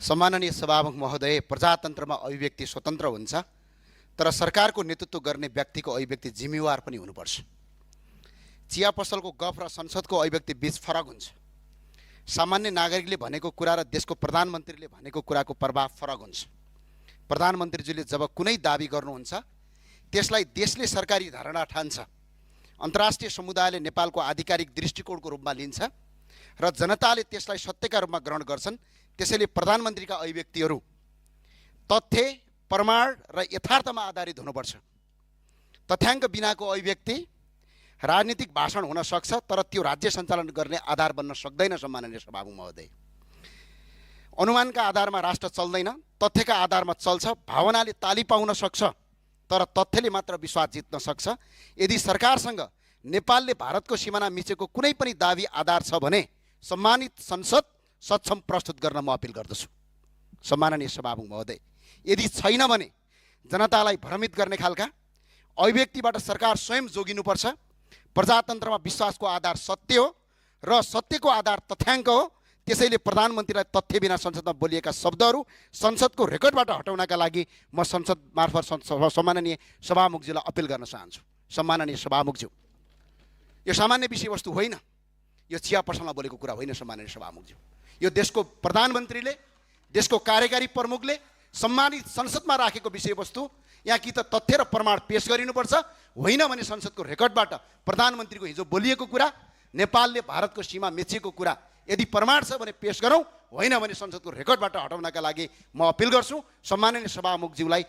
सम्माननीय सभामुख महोदय, प्रजातन्त्रमा अभिव्यक्ति स्वतन्त्र हुन्छ, तर सरकारको नेतृत्व गर्ने व्यक्तिको अभिव्यक्ति जिम्मेवार पनि हुनुपर्छ। चिया पसलको गफ र संसदको अभिव्यक्ति बीच फरक हुन्छ। सामान्य नागरिकले भनेको कुरा र देशको प्रधानमन्त्रीले भनेको कुराको प्रभाव फरक हुन्छ। प्रधानमन्त्रीजीले जब कुनै दाबी गर्नुहुन्छ त्यसलाई देशले सरकारी धारणा ठान्छ, अन्तर्राष्ट्रिय समुदायले नेपालको आधिकारिक दृष्टिकोणको रूपमा लिन्छ र जनताले त्यसलाई सत्यका रूपमा ग्रहण गर्छन्। त्यसैले प्रधानमन्त्रीका अभिव्यक्तिहरू तथ्य, प्रमाण र यथार्थमा आधारित हुनुपर्छ। तथ्याङ्क बिनाको अभिव्यक्ति राजनीतिक भाषण हुन सक्छ, तर त्यो राज्य सञ्चालन गर्ने आधार बन्न सक्दैन। सम्माननीय सभामुख महोदय, अनुमानका आधारमा राष्ट्र चल्दैन, तथ्यका आधारमा चल्छ। भावनाले ताली पाउन सक्छ, तर तथ्यले मात्र विश्वास जित्न सक्छ। यदि सरकारसँग नेपालले भारतको सिमाना मिचेको कुनै पनि दाबी आधार छ भने सम्मानित संसद सक्षम प्रस्तुत गर्न म अपिल गर्दछु। सम्माननीय सभामुख महोदय, यदि छैन भने जनतालाई भ्रमित गर्ने खालका अभिव्यक्तिबाट सरकार स्वयं जोगिनुपर्छ। प्रजातन्त्रमा विश्वासको आधार सत्य हो र सत्यको आधार तथ्याङ्क हो। त्यसैले प्रधानमन्त्रीलाई तथ्य बिना संसदमा बोलिएका शब्दहरू संसदको रेकर्डबाट हटाउनका लागि म संसद मार्फत सम्माननीय सभामुखज्यूलाई अपिल गर्न चाहन्छु। सम्माननीय सभामुखज्यू, यो सामान्य विषयवस्तु होइन, यो चिया पसलमा बोलेको कुरा होइन। सम्माननीय सभामुखज्यू, यो देशको प्रधानमन्त्रीले, देशको कार्यकारी प्रमुखले सम्मानित संसदमा राखेको विषयवस्तु यहाँ कि त तथ्य र प्रमाण पेश गरिनुपर्छ, होइन भने संसदको रेकर्डबाट प्रधानमन्त्रीको हिजो बोलिएको कुरा, नेपालले भारतको सीमा मेचिएको कुरा यदि प्रमाण छ भने पेश गरौँ, होइन भने संसदको रेकर्डबाट हटाउनका लागि म अपिल गर्छु। सम्माननीय सभामुखज्यूलाई